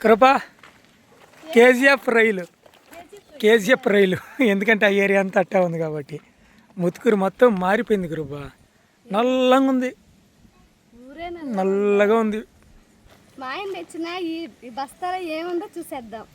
కృప KGF రైలు ఎందుకంటే ఆ area అంతా అట్టా ఉంది కాబట్టి. ముత్తుకూరు మొత్తం మారిపోయింది కృప. నల్లగా ఉంది, నల్లగా ఉంది. మా ఆయన తెచ్చిన ఈ బస్తాలో ఏముందో చూసేద్దాం.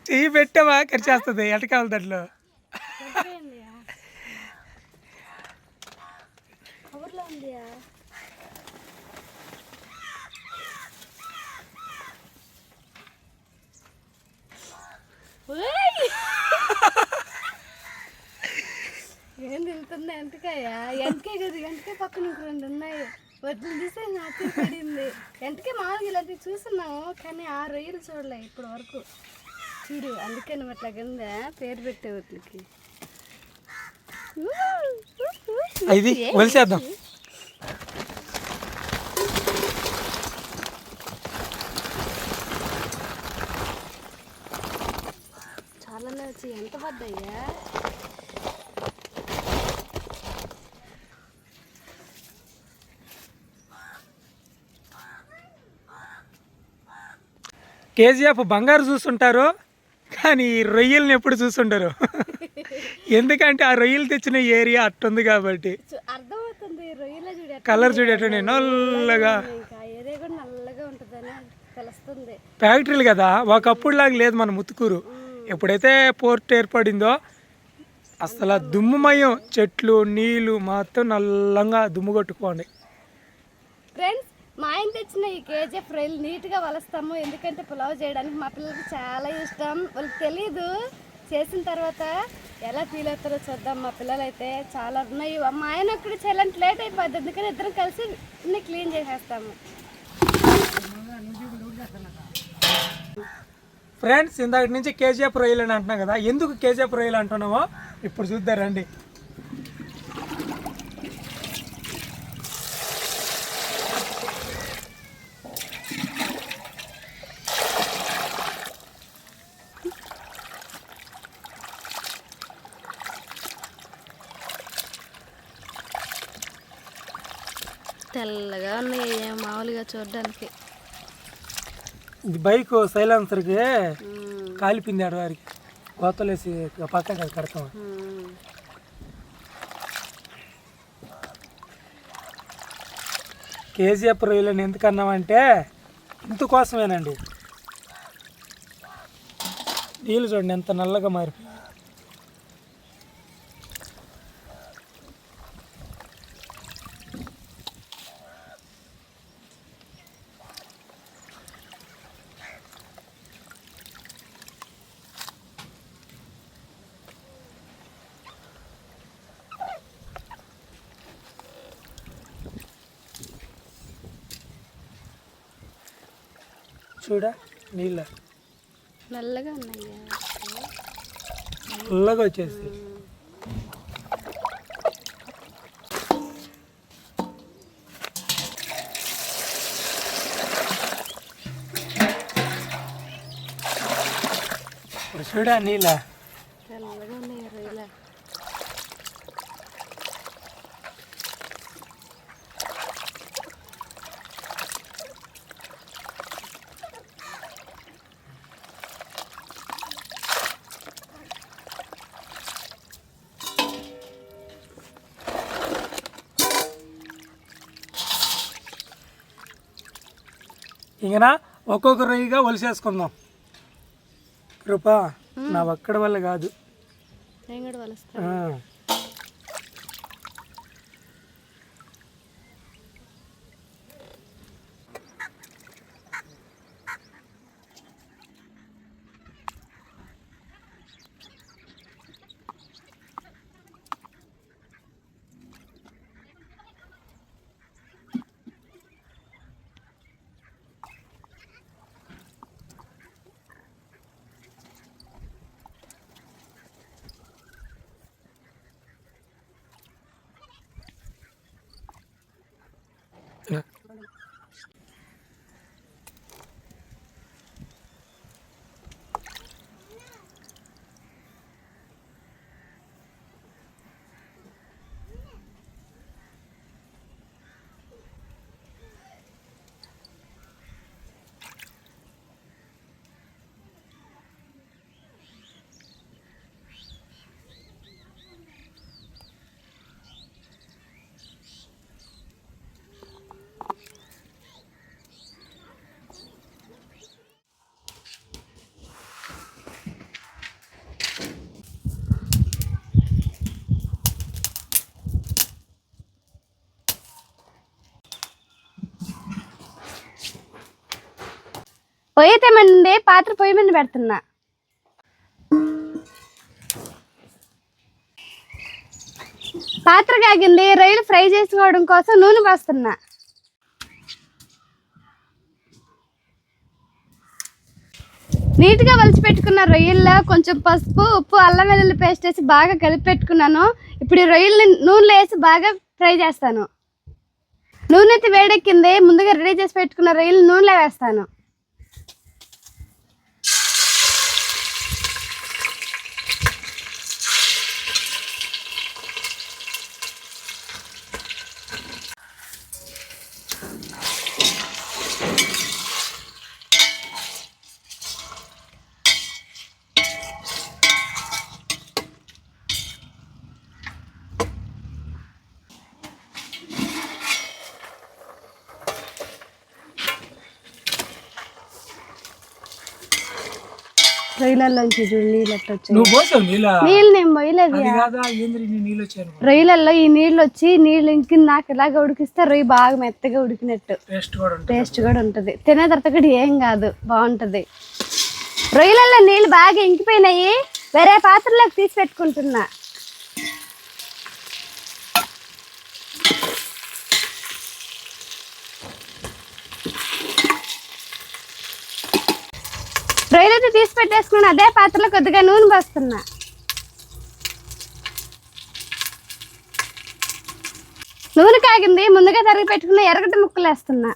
చెయ్యి పెట్టావా ఖర్చేస్తుంది ఎటకావాలి దాంట్లో. ఏం తింటుంది ఎంటకాయ? ఎంటకాయ కదా, ఎంటకాయ పక్కన ఇంక 2 ఉన్నాయి. వడ్లు తీసే నాకు పడింది. ఎంటకాయ మామూలుగా ఇలాంటివి చూస్తున్నాము, కానీ ఆ రొయ్యలు చూడలే ఇప్పటి వరకు. చూడు, అందుకని అట్లా కింద పేరు పెట్టే వాటికి. ఇది వలిసేద్దాం. చాలానే వచ్చి ఎంత పడ్డాయా? కేజీఎఫ్ బంగారు చూస్తుంటారు, కానీ ఈ రొయ్యల్ని ఎప్పుడు చూస్తుంటారు. ఎందుకంటే ఆ రొయ్యలు తెచ్చిన ఏరియా అట్టుంది కాబట్టి. అర్థమవుతుంది, రొయ్యల చూడ కలర్ చూడేటండి నల్లగా, ఏరియా కూడా నల్లగా ఉంటుందని తెలుస్తుంది. ఫ్యాక్టరీలు కదా, ఒకప్పుడు లాగా లేదు మన ముత్తుకూరు. ఎప్పుడైతే పోర్ట్ ఏర్పడిందో అసలు దుమ్ముమయం, చెట్లు నీళ్ళు మొత్తం నల్లంగా దుమ్ము కొట్టుకోండి. ఫ్రెండ్స్, మా ఆయన తెచ్చిన ఈ కేజీఎఫ్ రొయ్యలు నీట్గా వలుస్తాము, ఎందుకంటే పులావ్ చేయడానికి మా పిల్లలకి చాలా ఇష్టం. వాళ్ళకి తెలీదు, చేసిన తర్వాత ఎలా ఫీల్ అవుతారో చూద్దాం. మా పిల్లలు అయితే చాలా ఉన్నాయి. మా ఆయన అక్కడ చేయాలంటే లేట్ అయిపోద్ది, అందుకని ఇద్దరం కలిసి అన్నీ క్లీన్ చేసేస్తాము. ఫ్రెండ్స్, ఇందాక నుంచి కేజీఎఫ్ రొయ్యలు అని అంటున్నాం కదా, ఎందుకు కేజీఎఫ్ రొయ్యలు అంటున్నామో ఇప్పుడు చూద్దారండి. తెల్లగా ఉన్నాయి మామూలుగా చూడడానికి. ఇది బైక్ సైలెన్సర్కి కాలిపింది ఆడవారికి, కోతలేసి పక్కన కడతాం. కేజీఎఫ్ రొయ్యలని ఎందుకన్నామంటే ఇందుకోసమేనండి. నీళ్ళు చూడండి ఎంత నల్లగా మారిపోయి. చూడా నీళ్ళ నల్లగా ఉన్నాయి, నల్లగా వచ్చేసి. చూడా నీళ్ళ తెల్లగా ఉన్నాయి రొయ్యల. ఇంకన ఒక్కొక్క రొయ్యగా ఒలిసేసుకుందాం. కృప నా ఒక్కడి వల్ల కాదు. నేను కూడా వలుస్తాను. పొయ్యి అయితే మండి, పాత్ర పొయ్యి మీద పెడుతున్నా. పాత్ర కాగింది, రొయ్యలు ఫ్రై చేసుకోవడం కోసం నూనె పోస్తున్నా. నీట్గా వలిచి పెట్టుకున్న రొయ్యల్లో కొంచెం పసుపు, ఉప్పు, అల్లం వెల్లుల్లి పేస్ట్ వేసి బాగా కలిపి పెట్టుకున్నాను. ఇప్పుడు ఈ రొయ్యల్ని నూనెలో వేసి బాగా ఫ్రై చేస్తాను. నూనె అయితే వేడెక్కింది, ముందుగా రెడీ చేసి పెట్టుకున్న రొయ్యలు నూనెలో వేస్తాను. రొయ్యలలోంచి చూడు నీళ్ళు ఎట్లా వచ్చాయి. నువ్వు పోసావు నీళ్ళ? నీళ్ళు నేను పోయలేదు. అది కాదా, ఏంది నీ నీళ్ళు వచ్చాను? రొయ్యలలో ఈ నీళ్ళు వచ్చి నీళ్ళు ఇంకి నాకు ఇలాగ ఉడికిస్తే రొయ్య బాగా మెత్తగా ఉడికినట్టు టేస్ట్ కూడా ఉంటుంది. తినే తర్వాత కూడా ఏం కాదు, బాగుంటుంది. రొయ్యలలో నీళ్ళు బాగా ఇంకిపోయినాయి, వేరే పాత్రలోకి తీసి పెట్టుకుంటున్నా. రొయ్యలైతే తీసి పెట్టేసుకుని అదే పాత్రలో కొద్దిగా నూనె పోస్తున్నా. నూనె కాగింది, ముందుగా తరిగి పెట్టుకున్న ఎర్రగడ్డ ముక్కలు వేస్తున్నా.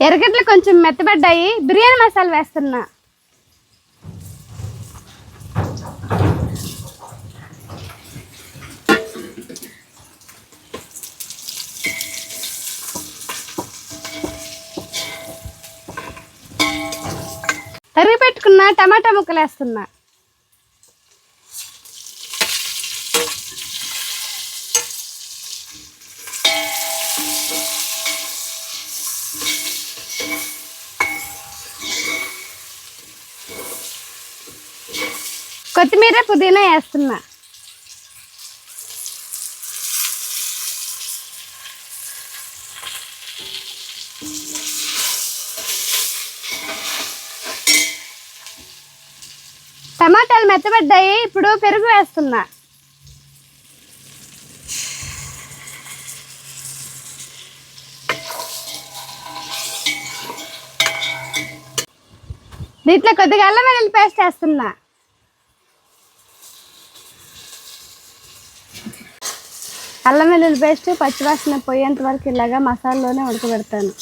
ఎర్రగడ్డలు కొంచెం మెత్తబడ్డాయి, బిర్యానీ మసాలా వేస్తున్నా. తరిగి పెట్టుకున్న టమాటా ముక్కలు వేస్తున్నా. కొత్తిమీర, పుదీనా వేస్తున్నా. టమాటాలు మెత్తబడ్డాయి, ఇప్పుడు పెరుగు వేస్తున్నా. దీంట్లో కొద్దిగా అల్లం వెల్లుల్లి పేస్ట్ వేస్తున్నా. అల్లం వెల్లుల్లి పేస్ట్ పచ్చివాసన పోయేంత వరకు ఇలాగా మసాలాలోనే ఉడకబెడతాను.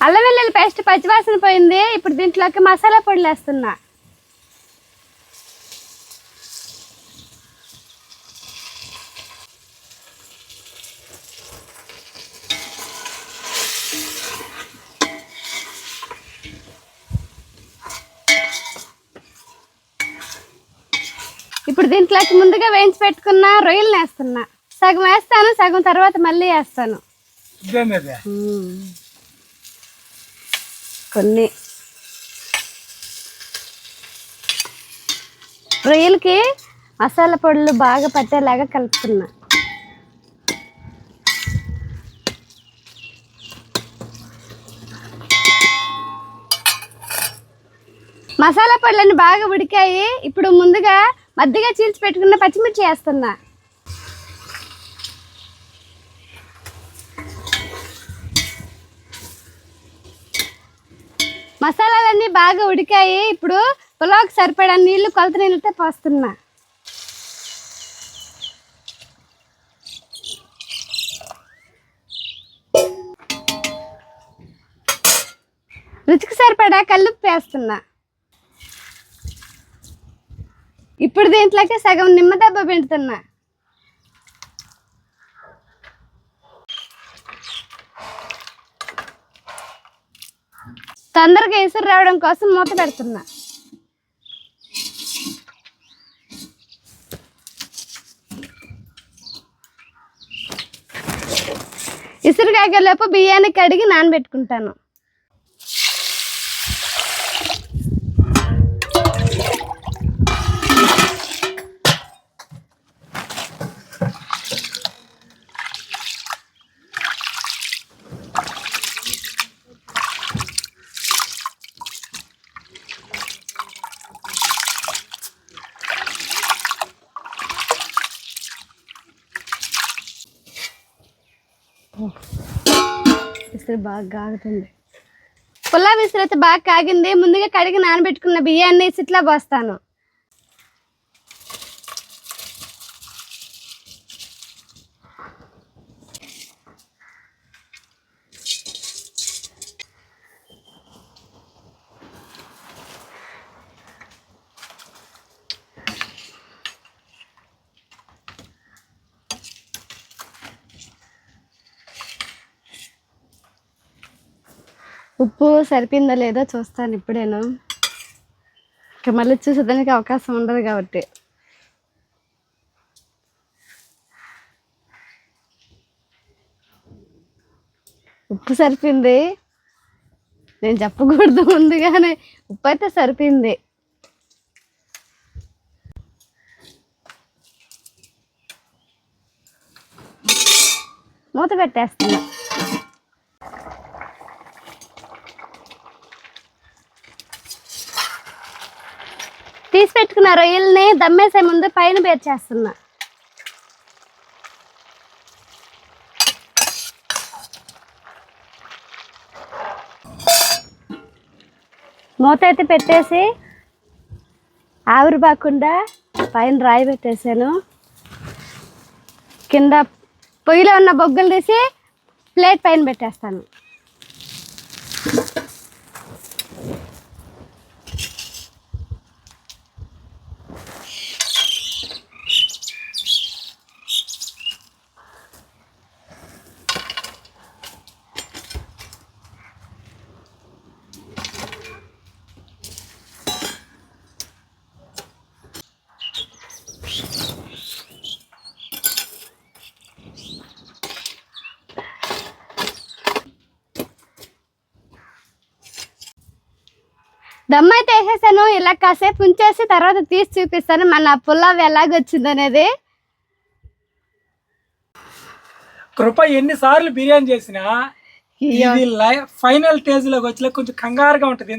అల్లం వెల్లుల్లి పేస్ట్ పచ్చివాసన పోయింది, ఇప్పుడు దీంట్లోకి మసాలా పొడులు వేస్తున్నా. ఇప్పుడు దీంట్లోకి ముందుగా వేయించి పెట్టుకున్న రొయ్యలు వేస్తున్నా. సగం వేస్తాను, సగం తర్వాత మళ్ళీ వేస్తాను. కొన్ని రొయ్యలకి మసాలా పొడులు బాగా పట్టేలాగా కలుపుతున్నా. మసాలా పొడులన్నీ బాగా ఉడికాయి, ఇప్పుడు ముందుగా మధ్యగా చీల్చి పెట్టుకున్న పచ్చిమిర్చి వేస్తున్నా. మసాలాలన్నీ బాగా ఉడికాయి, ఇప్పుడు పులావుకి సరిపడా నీళ్లు కొలత నీళ్ళతో పోస్తున్నా. రుచికి సరిపడా కల్లుప్పు వేస్తున్నా. ఇప్పుడు దీంట్లోకి సగం నిమ్మదబ్బ పిండుతున్నా. తొందరగా ఎసురు రావడం కోసం మూత పెడుతున్నా. ఇసురు కాగేలోపు బియ్యాన్ని కడిగి నానబెట్టుకుంటాను. విసిరి బాగా కాగుతుంది. పుల్లా విసిరి అయితే బాగా కాగింది. ముందుగా కడిగి నానబెట్టుకున్న బియ్యాన్ని ఇట్లా పోస్తాను. ఉప్పు సరిపోయిందో లేదో చూస్తాను ఇప్పుడేను. ఇంకా మళ్ళీ చూసేదానికి అవకాశం ఉండదు కాబట్టి. ఉప్పు సరిపోయింది. నేను చెప్పకూడదు ముందుగానే. ఉప్పు అయితే సరిపోయింది. మూత పెట్టేస్తున్నా. తీసి పెట్టుకున్న రొయ్యల్ని దమ్మేసే ముందు పైన పేర్చేస్తున్నా. మూత అయితే పెట్టేసి ఆవిరి బాకుండా పైన రాయి పెట్టేసాను. కింద పొయ్యిలో ఉన్న బొగ్గులు తీసి ప్లేట్ పైన పెట్టేస్తాను. దమ్ అయితే వేసేసాను. ఇలా కాసేపు ఉంచేసి తర్వాత తీసి చూపిస్తాను మన పులావ్ ఎలాగొచ్చింది అనేది. కృప ఎన్నిసార్లు బిర్యానీ చేసినా ఇది ఫైనల్ స్టేజ్ లోకి వచ్చి కొంచెం కంగారుగా ఉంటది.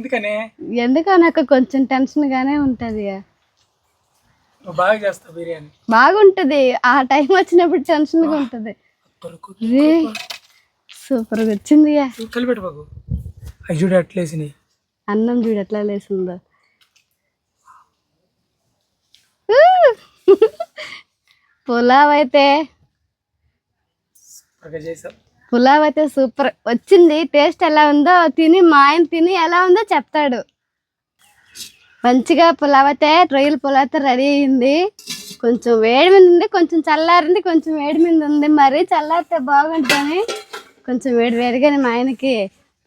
ఎందుకో నాకు కొంచెం టెన్షన్ గానే ఉంటది. బాగా చేస్తావు బిర్యానీ, బాగుంటది. ఆ టైం వచ్చినప్పుడు టెన్షన్ గా ఉంటది. సూపర్ గా వచ్చింది. కలిపెట్టు బాబు. అవి చూడు అట్లేసి అన్నం చూడు ఎట్లా లేసిందో. పులావ్ అయితే సూపర్ వచ్చింది. టేస్ట్ ఎలా ఉందో తిని మా ఆయన తిని ఎలా ఉందో చెప్తాడు. మంచిగా పులావ్ అయితే రొయ్యల పులావ్ అయితే రెడీ అయింది. కొంచెం వేడి మీద ఉంది, కొంచెం చల్లారింది, కొంచెం వేడి మీద ఉంది. మరి చల్లారితే బాగుంటుందని కొంచెం వేడి వేడిగానే మా ఆయనకి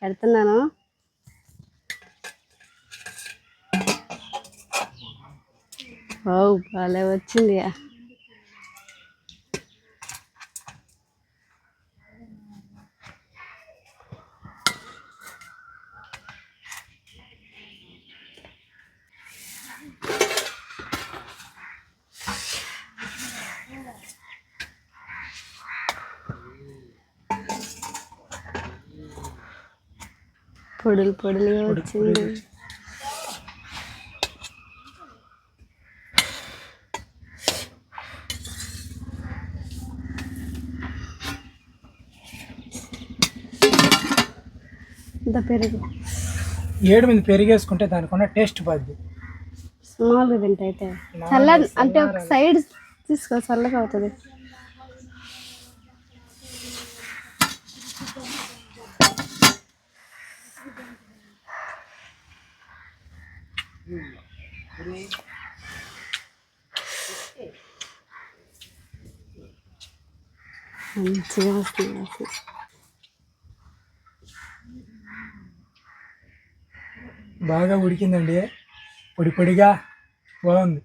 పెడుతున్నాను. ఓ భలే వచ్చింది. పొడులు పొడులుగా వచ్చింది. పెరుగు 7 మంది పెరిగేసుకుంటే దానికి ఉన్న టేస్ట్ పోద్ది. స్మాల్గా తింటే అయితే చల్ల అంటే ఒక సైడ్ తీసుకో, చల్లగా అవుతుంది. మంచిగా వస్తుంది. బాగా ఉడికిందండి, పొడి పొడిగా బాగుంది.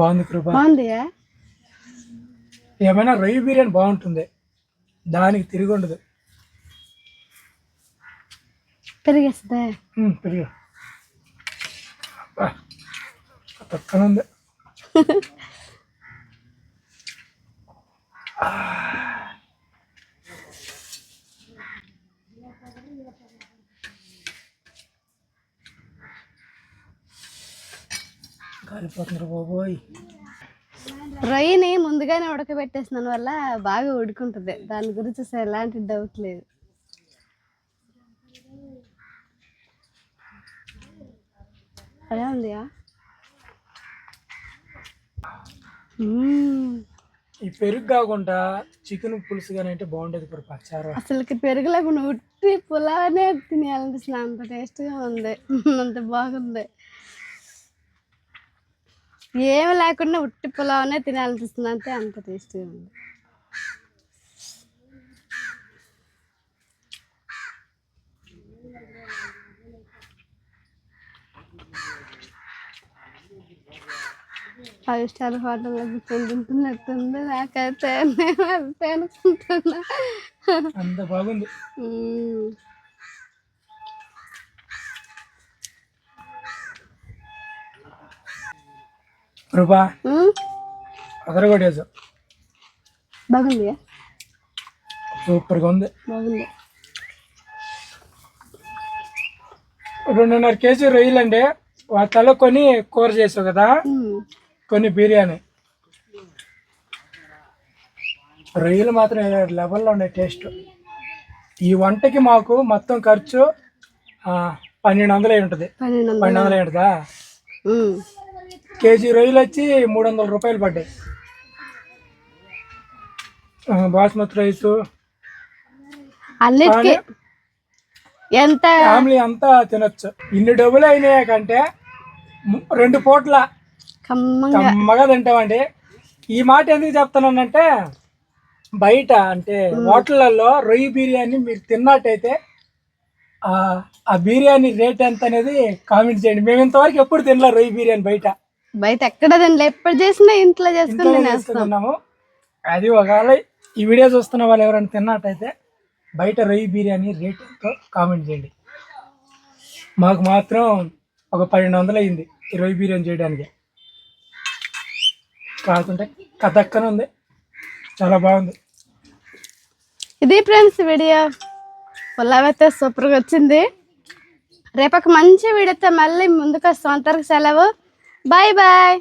బాగుంది కృప. బాగుంది. ఏమైనా రొయ్య బిర్యానీ బాగుంటుంది, దానికి తిరిగి ఉండదు. పెరిగేస్తుందా? పెరుగు పక్కన ఉంది. కాలిపోతున్నారు బాబోయ్. రొయ్యని ముందుగానే ఉడకబెట్టేసిన వల్ల బాగా ఉడుకుంటుంది, దాని గురించి అసలు ఎలాంటి డౌట్ లేదు. అలా ఉందియా? ఈ పెరుగు కాకుండా చికెన్ పులుసు కానీ అంటే బాగుండేది కృప. చారు అసలుకి పెరుగు లేకుండా ఉట్టి పులావనే తినేయాలనిపిస్తుంది, అంత టేస్ట్గా ఉంది, అంత బాగుంది. ఏమి లేకుండా ఉట్టి పులావనే తినాలనిపిస్తుంది అంతే, అంత టేస్ట్గా ఉంది. ఫైవ్ స్టార్ హోటల్లో కూర్చొని తింటున్నట్టుంది నాకైతే, నేను అంతే అనుకుంటున్నా. అంత బాగుంది. కృపా అదరగొట్టేసు. బాగుంది, సూపర్గా ఉంది. బాగుంది. 2.5 కేజీ రొయ్యలు అండి, వాటిలో కొన్ని కూర చేసావు కదా, కొన్ని బిర్యానీ. రొయ్యలు మాత్రం లెవెల్లో ఉండే టేస్ట్. ఈ వంటకి మాకు మొత్తం ఖర్చు 1200 అయి ఉంటుంది. 1200 అయి ఉంటుందా? కేజీ రొయ్యలు వచ్చి 300 రూపాయలు పడ్డాయి. బాస్మతి రైసు అన్నిటికీ ఎంత ఫ్యామిలీ అంతా తినొచ్చు. ఇన్ని డబ్బులు అయినాయి కంటే 2 పూట్ల కమ్మగా తింటామండి. ఈ మాట ఎందుకు చెప్తున్నానంటే, బయట అంటే హోటళ్ళల్లో రొయ్య బిర్యానీ మీరు తిన్నట్టయితే ఆ బిర్యానీ రేట్ ఎంత అనేది కామెంట్ చేయండి. మేము ఇంతవరకు ఎప్పుడు తినలే రొయ్య బిర్యానీ బయట ఎక్కడ తినలే, ఎప్పుడు చేసినా ఇంట్లో చేసుకున్నాము. అది ఒకవేళ ఈ వీడియో చూస్తున్న వాళ్ళు ఎవరైనా తిన్నట్టయితే బయట రొయ్య బిర్యానీ రేట్ ఎంతో కామెంట్ చేయండి. మాకు మాత్రం ఒక 1200 అయింది ఈ రొయ్య బిర్యానీ చేయడానికి. కాకుంటే కథక్కన ఉంది, చాలా బాగుంది. ఇది ఫ్రెండ్స్ వీడియో, పులావ్ అయితే సూపర్గా వచ్చింది. రేపు ఒక మంచి వీడియోతో మళ్ళీ ముందుకు వస్తాం. అంతవరకు సెలవు, బాయ్ బాయ్.